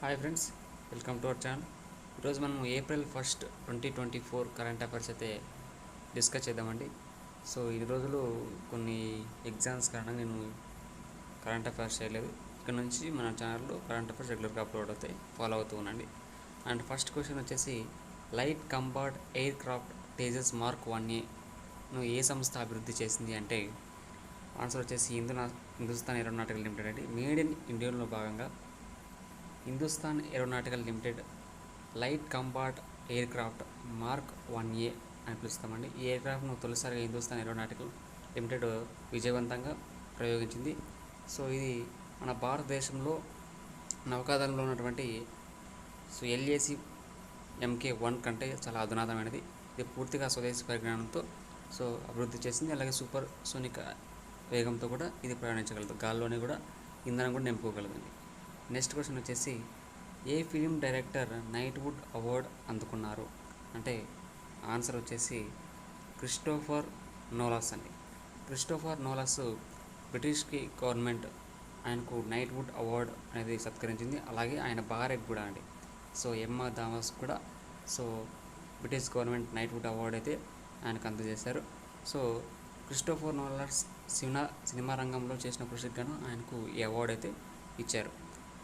Hi friends, welcome to our channel. ఈరోజు మనం April 1, 2024 current affairs అయితే డిస్కస్ చేద్దామండి. సో ఈ రోజులు కొన్ని ఎగ్జామ్స్ కారణంగా నేను కరెంట్ అఫైర్స్ చేయలేదు. ఇక్కడ నుంచి మన ఛానల్లో కరెంట్ అఫైర్స్ రెగ్యులర్గా అప్లోడ్ అవుతాయి, ఫాలో అవుతూ ఉండండి. అండ్ ఫస్ట్ క్వశ్చన్ వచ్చేసి, light combat aircraft Tejas mark 1Aను ఏ సంస్థ అభివృద్ధి చేసింది అంటే ఆన్సర్ వచ్చేసి హిందుస్థాన్ ఏరోనాటికల్ లిమిటెడ్ అండి. మేడ్ ఇన్ ఇండియాలో భాగంగా Hindustan aeronautical limited light combat aircraft mark 1A అని పిలుస్తామండి. ఈ ఎయిర్ క్రాఫ్ట్ను తొలిసారిగా హిందుస్థాన్ ఏరోనాటికల్ లిమిటెడ్ విజయవంతంగా ప్రయోగించింది. సో ఇది మన భారతదేశంలో నౌకాదళంలో ఉన్నటువంటి LAC MK-1 కంటే చాలా అధునాతమైనది. ఇది పూర్తిగా స్వదేశీ పరిజ్ఞానంతో అభివృద్ధి చేసింది. అలాగే సూపర్ సోనిక్ వేగంతో కూడా ఇది ప్రయాణించగలదు. గాల్లోనే కూడా ఇంధనం కూడా నింపుకోగలదండి. నెక్స్ట్ క్వశ్చన్ వచ్చేసి, ఏ ఫిలిం డైరెక్టర్ నైట్వుడ్ అవార్డ్ అందుకున్నారు అంటే ఆన్సర్ వచ్చేసి క్రిస్టోఫర్ నోలాస్ అండి. క్రిస్టోఫర్ నోలాస్ బ్రిటిష్కి గవర్నమెంట్ ఆయనకు నైట్వుడ్ అవార్డ్ అనేది సత్కరించింది. అలాగే ఆయన భార్యకు కూడా అండి. ఎమ్మా థామస్ కూడా బ్రిటిష్ గవర్నమెంట్ నైట్వుడ్ అవార్డ్ అయితే ఆయనకు అందజేశారు. క్రిస్టోఫర్ నోలాస్ సినిమా రంగంలో చేసిన కృషికి గాను ఆయనకు ఈ అవార్డు అయితే ఇచ్చారు.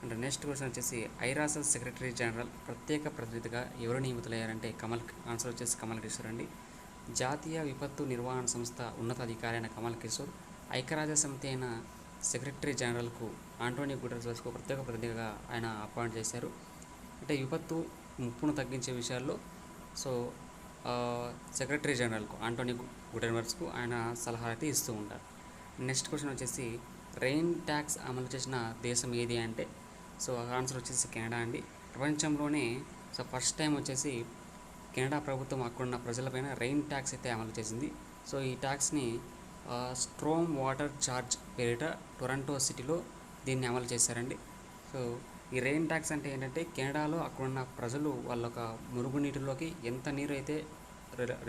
అండ్ నెక్స్ట్ క్వశ్చన్ వచ్చేసి, ఐరాస సెక్రటరీ జనరల్ ప్రత్యేక ప్రతినిధిగా ఎవరు నియమితులయ్యారంటే ఆన్సర్ వచ్చేసి కమల్ కిషోర్ అండి. జాతీయ విపత్తు నిర్వహణ సంస్థ ఉన్నతాధికారి అయిన కమల్ కిషోర్ ఐక్యరాజ్య సమితి అయిన సెక్రటరీ జనరల్కు ఆంటోనియో గుటెరెస్కు ప్రత్యేక ప్రతినిధిగా ఆయన అపాయింట్ చేశారు. అంటే విపత్తు ముప్పును తగ్గించే విషయాల్లో సెక్రటరీ జనరల్కు ఆంటోనియో గుటెరెస్కు ఆయన సలహా అయితే ఇస్తూ ఉంటారు. నెక్స్ట్ క్వశ్చన్ వచ్చేసి, రెయిన్ ట్యాక్స్ అమలు చేసిన దేశం ఏది అంటే ఆన్సర్ వచ్చేసి కెనడా అండి. ప్రపంచంలోనే ఫస్ట్ టైం వచ్చేసి కెనడా ప్రభుత్వం అక్కడున్న ప్రజలపైన రెయిన్ ట్యాక్స్ అయితే అమలు చేసింది. ఈ ట్యాక్స్ని స్ట్రోమ్ వాటర్ ఛార్జ్ పేరిట టొరంటో సిటీలో దీన్ని అమలు చేశారండి. ఈ రెయిన్ ట్యాక్స్ అంటే ఏంటంటే, కెనడాలో అక్కడున్న ప్రజలు వాళ్ళొక మురుగునీటిలోకి ఎంత నీరు అయితే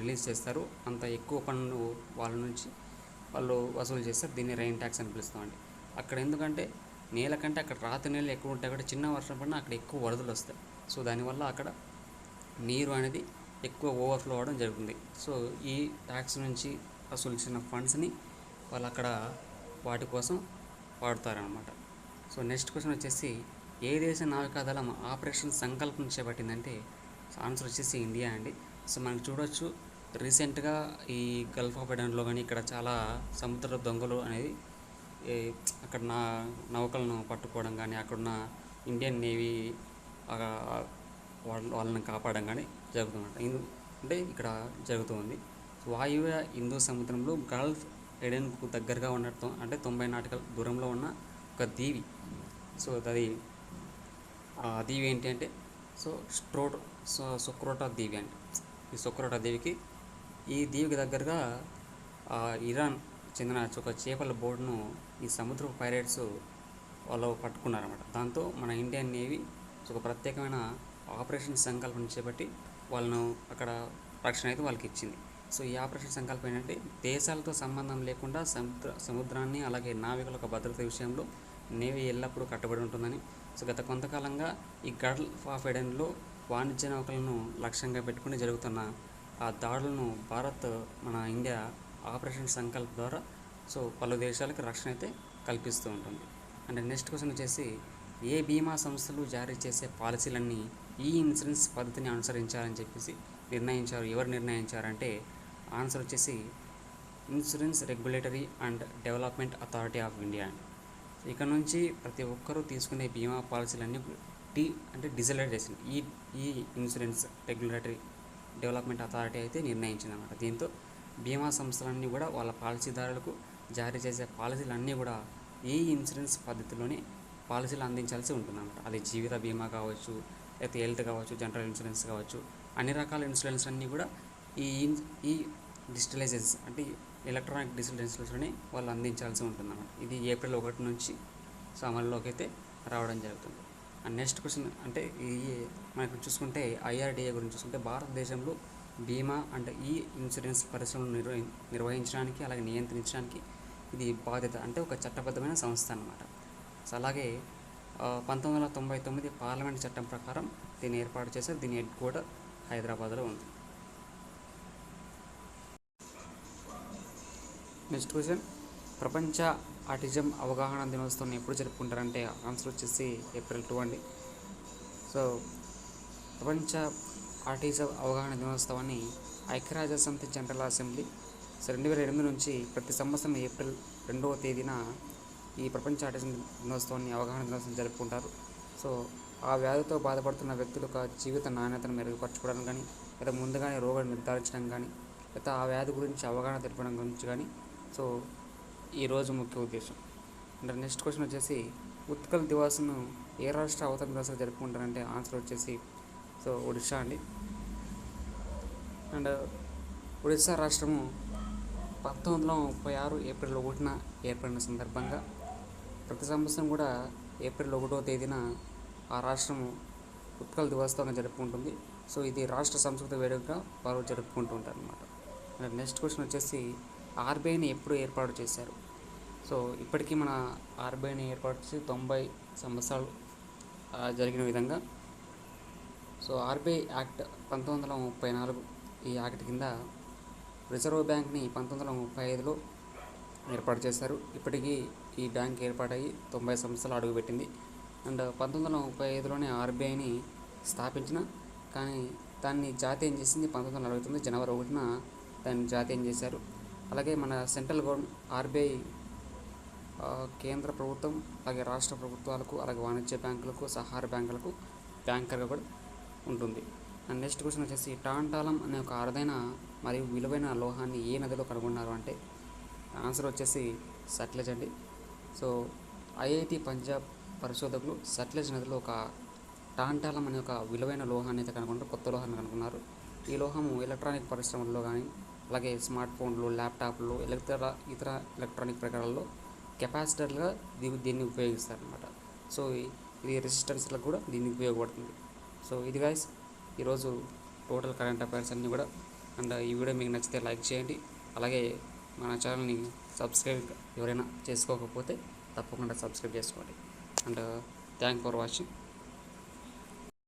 రిలీజ్ చేస్తారో అంత ఎక్కువ పన్ను వాళ్ళ నుంచి వాళ్ళు వసూలు చేస్తారు. దీన్ని రెయిన్ ట్యాక్స్ అని పిలుస్తామండి. అక్కడ ఎందుకంటే నేల కంటే అక్కడ రాతి నీళ్ళు ఎక్కువ ఉంటాయి కాబట్టి చిన్న వర్షం పడినా అక్కడ ఎక్కువ వరదలు వస్తాయి. దానివల్ల అక్కడ నీరు అనేది ఎక్కువ ఓవర్ఫ్లో అవ్వడం జరుగుతుంది. ఈ ట్యాక్స్ నుంచి వసూలు చేసిన ఫండ్స్ని వాళ్ళు అక్కడ వాటి కోసం వాడుతారనమాట. నెక్స్ట్ క్వశ్చన్ వచ్చేసి, ఏ దేశ నావికాదళం ఆపరేషన్ సంకల్పం చేపట్టిందంటే ఆన్సర్ వచ్చేసి ఇండియా అండి. మనకు చూడొచ్చు, రీసెంట్గా ఈ గల్ఫ్ ఆఫ్ ఎడన్లో కానీ ఇక్కడ చాలా సముద్ర దొంగలు అనేది అక్కడ నౌకలను పట్టుకోవడం కానీ అక్కడున్న ఇండియన్ నేవీ వాళ్ళని కాపాడడం కానీ జరుగుతుందంట. అంటే ఇక్కడ జరుగుతుంది. వాయువ్య హిందూ సముద్రంలో గల్ఫ్ ఎడెన్కు దగ్గరగా ఉండటం అంటే 90 నాటికల్ దూరంలో ఉన్న ఒక దీవి. అది ఆ దీవి ఏంటి అంటే సొక్రోటా దీవి అండి. ఈ సొక్రోటా దీవికి దగ్గరగా ఇరాన్ చెందిన ఒక చేపల బోర్డును ఈ సముద్రపు పైరేట్స్ వాళ్ళు పట్టుకున్నారన్నమాట. దాంతో మన ఇండియన్ నేవీ ఒక ప్రత్యేకమైన ఆపరేషన్ సంకల్పం చేపట్టి వాళ్ళను అక్కడ రక్షణ అయితే వాళ్ళకి ఇచ్చింది. ఈ ఆపరేషన్ సంకల్పం ఏంటంటే, దేశాలతో సంబంధం లేకుండా సముద్రాన్ని అలాగే నావికుల యొక్క భద్రత విషయంలో నేవీ ఎల్లప్పుడూ కట్టుబడి ఉంటుందని. గత కొంతకాలంగా ఈ గల్ఫ్ ఆఫ్ ఎడెన్లో వాణిజ్య నౌకలను లక్ష్యంగా పెట్టుకుని జరుగుతున్న ఆ దాడులను భారత్ మన ఇండియా ఆపరేషన్ సంకల్ప్ ద్వారా పలు దేశాలకు రక్షణ అయితే కల్పిస్తూ ఉంటుంది. అండ్ నెక్స్ట్ క్వశ్చన్ వచ్చేసి, ఏ బీమా సంస్థలు జారీ చేసే పాలసీలన్నీ ఈ ఇన్సూరెన్స్ పద్ధతిని అనుసరించాలని చెప్పేసి నిర్ణయించారు. ఎవరు నిర్ణయించారంటే ఆన్సర్ వచ్చేసి insurance regulatory and development authority of India. ఇక్కడ నుంచి ప్రతి ఒక్కరూ తీసుకునే బీమా పాలసీలన్నీ డిసైడ్ చేసింది ఈ ఇన్సూరెన్స్ రెగ్యులేటరీ డెవలప్మెంట్ అథారిటీ అయితే నిర్ణయించిందన్నమాట. దీంతో బీమా సంస్థలన్నీ కూడా వాళ్ళ పాలసీదారులకు జారీ చేసే పాలసీలన్నీ కూడా ఈ ఇన్సూరెన్స్ పద్ధతిలోనే పాలసీలు అందించాల్సి ఉంటుందన్నమాట. అది జీవిత బీమా కావచ్చు, లేకపోతే హెల్త్ కావచ్చు, జనరల్ ఇన్సూరెన్స్ కావచ్చు, అన్ని రకాల ఇన్సూరెన్స్ అన్నీ కూడా ఈ డిజిటలైజెస్ అంటే ఎలక్ట్రానిక్ డిజిటలైజేషన్లోనే వాళ్ళు అందించాల్సి ఉంటుందన్నమాట. ఇది ఏప్రిల్ 1 నుంచి అమల్లోకి అయితే రావడం జరుగుతుంది. అండ్ నెక్స్ట్ క్వశ్చన్ అంటే మనకు చూసుకుంటే IRDA గురించి చూసుకుంటే, భారతదేశంలో బీమా అంటే ఈ ఇన్సూరెన్స్ పరిశ్రమను నిర్వహించడానికి అలాగే నియంత్రించడానికి ఇది బాధ్యత అంటే ఒక చట్టబద్ధమైన సంస్థ అన్నమాట. అలాగే 1999 పార్లమెంట్ చట్టం ప్రకారం దీన్ని ఏర్పాటు చేశారు. దీని హెడ్ క్వార్టర్ హైదరాబాద్లో ఉంది. నెక్స్ట్ క్వశ్చన్, ప్రపంచ ఆటిజం అవగాహన దినోత్సవం ఎప్పుడు జరుపుకుంటారంటే ఆన్సర్ వచ్చేసి ఏప్రిల్ 2 అండి. సో ప్రపంచ ఆటిజం అవగాహన దినోత్సవాన్ని ఐక్యరాజ్య సమితి జనరల్ అసెంబ్లీ 2008 నుంచి ప్రతి సంవత్సరం ఏప్రిల్ 2వ తేదీన ఈ ప్రపంచ ఆటిజం దినోత్సవాన్ని అవగాహన దినోత్సవం జరుపుకుంటారు. సో ఆ వ్యాధితో బాధపడుతున్న వ్యక్తుల యొక్క జీవిత నాణ్యతను మెరుగుపరచుకోవడం కానీ, లేదా ముందుగానే రోగాన్ని నిర్ధారించడం కానీ, లేదా ఆ వ్యాధి గురించి అవగాహన తెలపడం గురించి కానీ సో ఈరోజు ముఖ్య ఉద్దేశం. అండ్ నెక్స్ట్ క్వశ్చన్ వచ్చేసి, ఉత్కల్ దివాస్ను ఏ రాష్ట్ర అవతరణ దివస్గా జరుపుకుంటారంటే ఆన్సర్ వచ్చేసి సో ఒడిశా అండి. అండ్ ఒడిశా రాష్ట్రము 1936 ఏప్రిల్ 1న ఏర్పడిన సందర్భంగా ప్రతి సంవత్సరం కూడా ఏప్రిల్ 1వ తేదీన ఆ రాష్ట్రము ఉత్కల్ దివస్తో జరుపుకుంటుంది. సో ఇది రాష్ట్ర సంస్కృతి వేడుకగా వారు జరుపుకుంటూ ఉంటారు అన్నమాట. అండ్ నెక్స్ట్ క్వశ్చన్ వచ్చేసి, ఆర్బీఐని ఎప్పుడు ఏర్పాటు చేశారు? సో ఇప్పటికీ మన ఆర్బీఐని ఏర్పాటు చేసి 90 సంవత్సరాలు జరిగిన విధంగా. సో ఆర్బీఐ యాక్ట్ 1934 ఈ యాక్ట్ కింద రిజర్వ్ బ్యాంక్ని 1935లో ఏర్పాటు చేశారు. ఇప్పటికీ ఈ బ్యాంక్ ఏర్పాటయ్యి 90 సంవత్సరాలు అడుగుపెట్టింది. అండ్ 1935లోనే ఆర్బీఐని స్థాపించిన, కానీ దాన్ని జాతీయం చేసింది 1949 జనవరి 1న దాన్ని జాతీయం చేశారు. అలాగే మన సెంట్రల్ గవర్నమెంట్ ఆర్బీఐ కేంద్ర ప్రభుత్వం, అలాగే రాష్ట్ర ప్రభుత్వాలకు, అలాగే వాణిజ్య బ్యాంకులకు, సహకార బ్యాంకులకు బ్యాంకర్గా కూడా ఉంటుంది. అండ్ నెక్స్ట్ క్వశ్చన్ వచ్చేసి, టాంటాలం అనే ఒక అరుదైన మరియు విలువైన లోహాన్ని ఏ నదిలో కనుగొన్నారు అంటే ఆన్సర్ వచ్చేసి సట్లెజ్ అండి. సో ఐఐటి పంజాబ్ పరిశోధకులు సట్లెజ్ నదిలో ఒక టాంటాలం అనే ఒక విలువైన లోహాన్ని అయితే కనుగొన్నారు, కొత్త లోహాన్ని కనుగొన్నారు. ఈ లోహము ఎలక్ట్రానిక్ పరిశ్రమల్లో కానీ, అలాగే స్మార్ట్ ఫోన్లు, ల్యాప్టాప్లు, ఇతర ఎలక్ట్రానిక్ ప్రకారాల్లో కెపాసిటర్లుగా దీన్ని ఉపయోగిస్తారు అన్నమాట. సో ఇది రెసిస్టెన్స్లకు కూడా దీన్ని ఉపయోగపడుతుంది. సో ఇది గైస్ ఈరోజు టోటల్ కరెంట్ అఫైర్స్ అన్నీ కూడా. అండ్ ఈ వీడియో మీకు నచ్చితే లైక్ చేయండి, అలాగే మన ఛానల్ని సబ్స్క్రైబ్ ఎవరైనా చేసుకోకపోతే తప్పకుండా సబ్స్క్రైబ్ చేసుకోండి. And thank for watching.